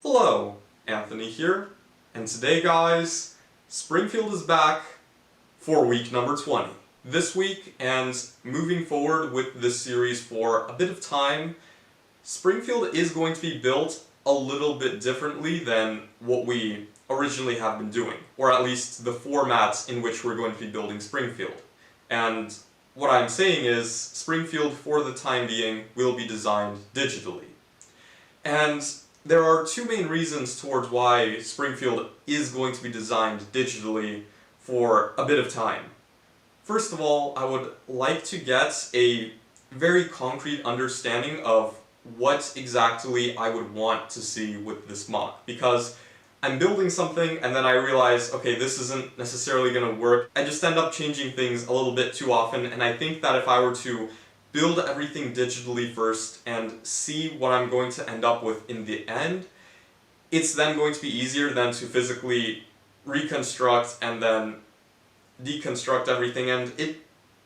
Hello, Anthony here, and today guys, Springfield is back for week number 20. This week, and moving forward with this series for a bit of time, Springfield is going to be built a little bit differently than what we originally have been doing, or at least the formats in which we're going to be building Springfield. And what I'm saying is, Springfield for the time being will be designed digitally. And there are two main reasons towards why Springfield is going to be designed digitally for a bit of time. First of all, I would like to get a very concrete understanding of what exactly I would want to see with this mock, because I'm building something and then I realize, okay, this isn't necessarily going to work. I just end up changing things a little bit too often, and I think that if I were to build everything digitally first and see what I'm going to end up with in the end, it's then going to be easier than to physically reconstruct and then deconstruct everything, and it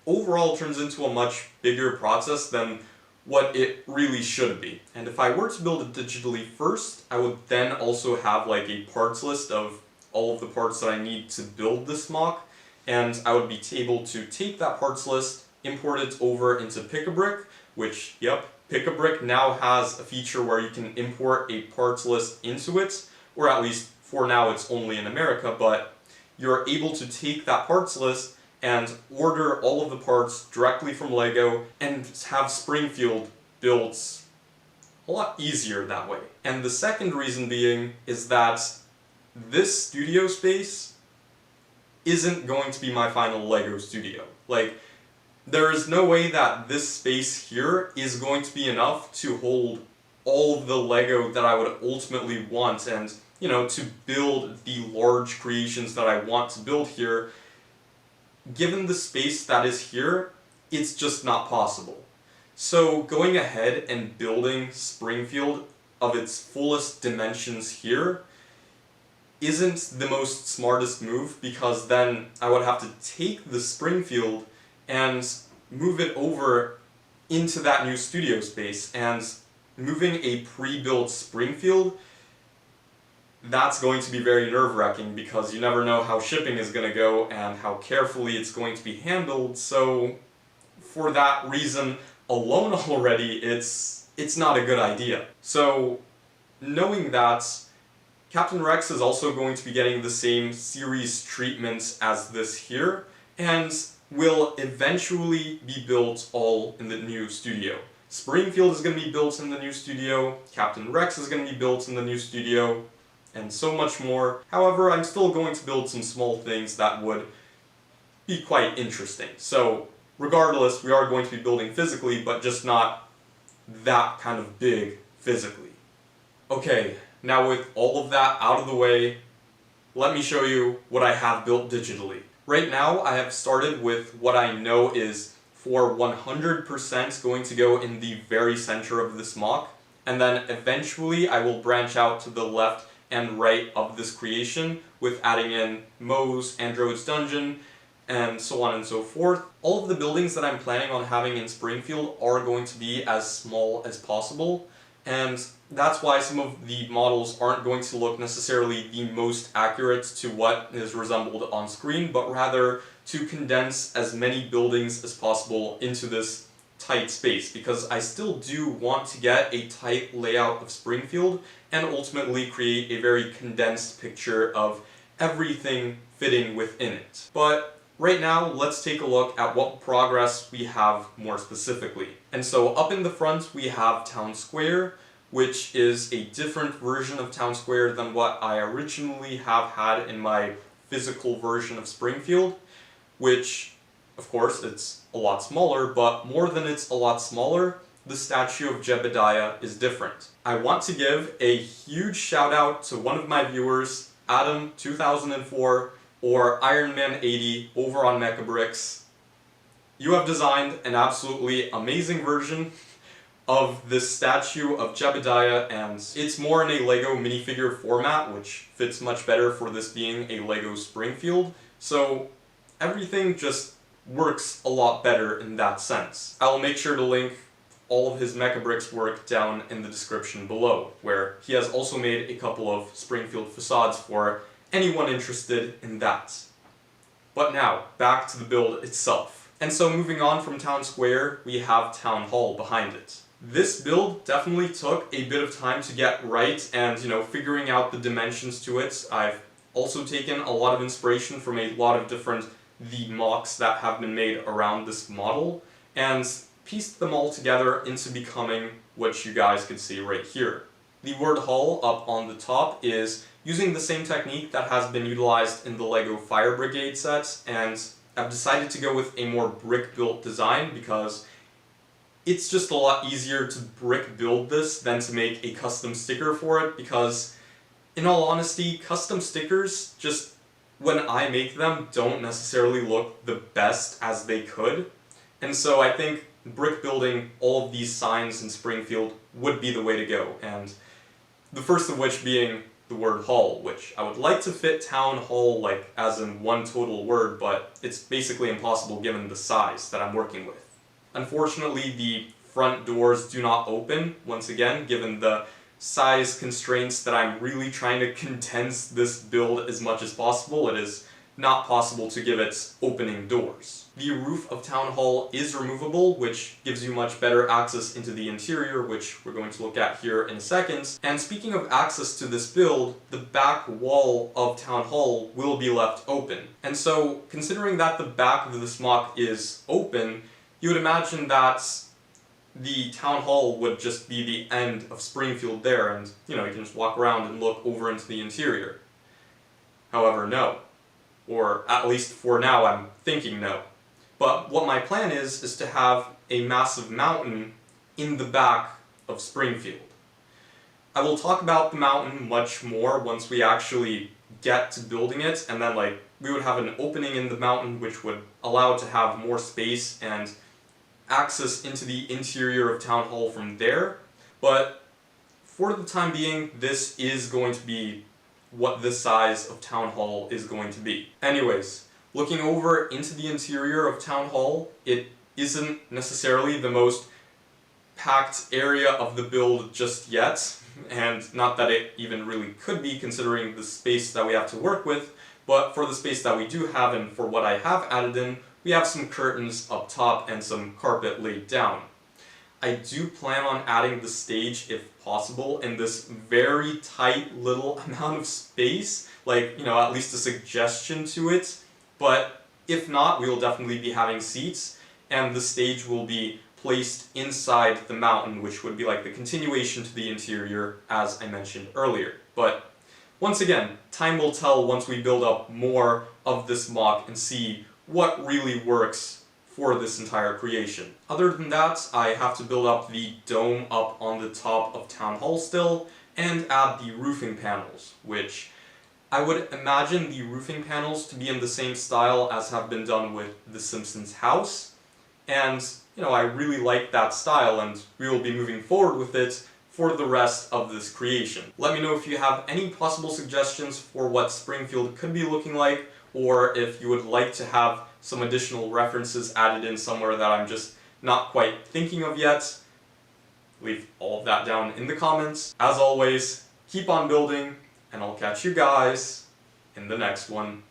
overall turns into a much bigger process than what it really should be. And if I were to build it digitally first, I would then also have like a parts list of all of the parts that I need to build this mock, and I would be able to take that parts list, import it over into Pick-a-Brick, which, yep, Pick-a-Brick now has a feature where you can import a parts list into it, or at least for now it's only in America, but you're able to take that parts list and order all of the parts directly from LEGO and have Springfield built a lot easier that way. And the second reason being is that this studio space isn't going to be my final LEGO studio. Like, there is no way that this space here is going to be enough to hold all of the LEGO that I would ultimately want and, you know, to build the large creations that I want to build here. Given the space that is here, it's just not possible. So going ahead and building Springfield of its fullest dimensions here isn't the most smartest move, because then I would have to take the Springfield and move it over into that new studio space, and moving a pre-built Springfield, that's going to be very nerve-wracking because you never know how shipping is going to go and how carefully it's going to be handled. So for that reason alone already, it's not a good idea. So knowing that, Captain Rex is also going to be getting the same series treatment as this here, and will eventually be built all in the new studio. Springfield is going to be built in the new studio, Captain Rex is going to be built in the new studio, and so much more. However, I'm still going to build some small things that would be quite interesting. So, regardless, we are going to be building physically, but just not that kind of big physically. Okay, now with all of that out of the way, let me show you what I have built digitally. Right now, I have started with what I know is for 100% going to go in the very center of this mock, and then eventually I will branch out to the left and right of this creation with adding in Moe's Android's Dungeon, and so on and so forth. All of the buildings that I'm planning on having in Springfield are going to be as small as possible, and that's why some of the models aren't going to look necessarily the most accurate to what is resembled on screen, but rather to condense as many buildings as possible into this tight space, because I still do want to get a tight layout of Springfield and ultimately create a very condensed picture of everything fitting within it. But right now, let's take a look at what progress we have more specifically. And so up in the front we have Town Square, which is a different version of Town Square than what I originally have had in my physical version of Springfield, which, of course, it's a lot smaller, but more than it's a lot smaller, the statue of Jebediah is different. I want to give a huge shout out to one of my viewers, Adam2004, or Ironman80 over on Mechabricks. You have designed an absolutely amazing version of this statue of Jebediah, and it's more in a LEGO minifigure format, which fits much better for this being a LEGO Springfield, so everything just works a lot better in that sense. I'll make sure to link all of his Mecha Bricks work down in the description below, where he has also made a couple of Springfield facades for anyone interested in that. But now, back to the build itself. And so moving on from Town Square, we have Town Hall behind it. This build definitely took a bit of time to get right, and figuring out the dimensions to it. I've also taken a lot of inspiration from a lot of different mocks that have been made around this model, and pieced them all together into becoming what you guys can see right here. The word Hall up on the top is using the same technique that has been utilized in the LEGO Fire Brigade sets, and I've decided to go with a more brick-built design because it's just a lot easier to brick build this than to make a custom sticker for it, because in all honesty, custom stickers, just when I make them, don't necessarily look the best as they could. And so I think brick building all of these signs in Springfield would be the way to go, and the first of which being the word hall, which I would like to fit town hall like as in one total word, but it's basically impossible given the size that I'm working with. Unfortunately, the front doors do not open, once again, given the size constraints that I'm really trying to condense this build as much as possible. It is not possible to give it opening doors. The roof of Town Hall is removable, which gives you much better access into the interior, which we're going to look at here in a second. And speaking of access to this build, the back wall of Town Hall will be left open. And so, considering that the back of this mock is open, you would imagine that the Town Hall would just be the end of Springfield there, and you can just walk around and look over into the interior. However, no. Or at least for now, I'm thinking no. But what my plan is to have a massive mountain in the back of Springfield. I will talk about the mountain much more once we actually get to building it, and then we would have an opening in the mountain which would allow it to have more space and access into the interior of Town Hall from there. But for the time being, this is going to be what the size of Town Hall is going to be. Anyways, looking over into the interior of Town Hall, it isn't necessarily the most packed area of the build just yet, and not that it even really could be considering the space that we have to work with, but for the space that we do have and for what I have added in, we have some curtains up top and some carpet laid down. I do plan on adding the stage, if possible, in this very tight little amount of space, at least a suggestion to it, but if not, we will definitely be having seats, and the stage will be placed inside the mountain, which would be like the continuation to the interior, as I mentioned earlier. But once again, time will tell once we build up more of this mock and see what really works for this entire creation. Other than that, I have to build up the dome up on the top of Town Hall still, and add the roofing panels, which I would imagine the roofing panels to be in the same style as have been done with the Simpsons house, and I really like that style, and we will be moving forward with it for the rest of this creation. Let me know if you have any possible suggestions for what Springfield could be looking like, or if you would like to have some additional references added in somewhere that I'm just not quite thinking of yet. Leave all of that down in the comments. As always, keep on building, and I'll catch you guys in the next one.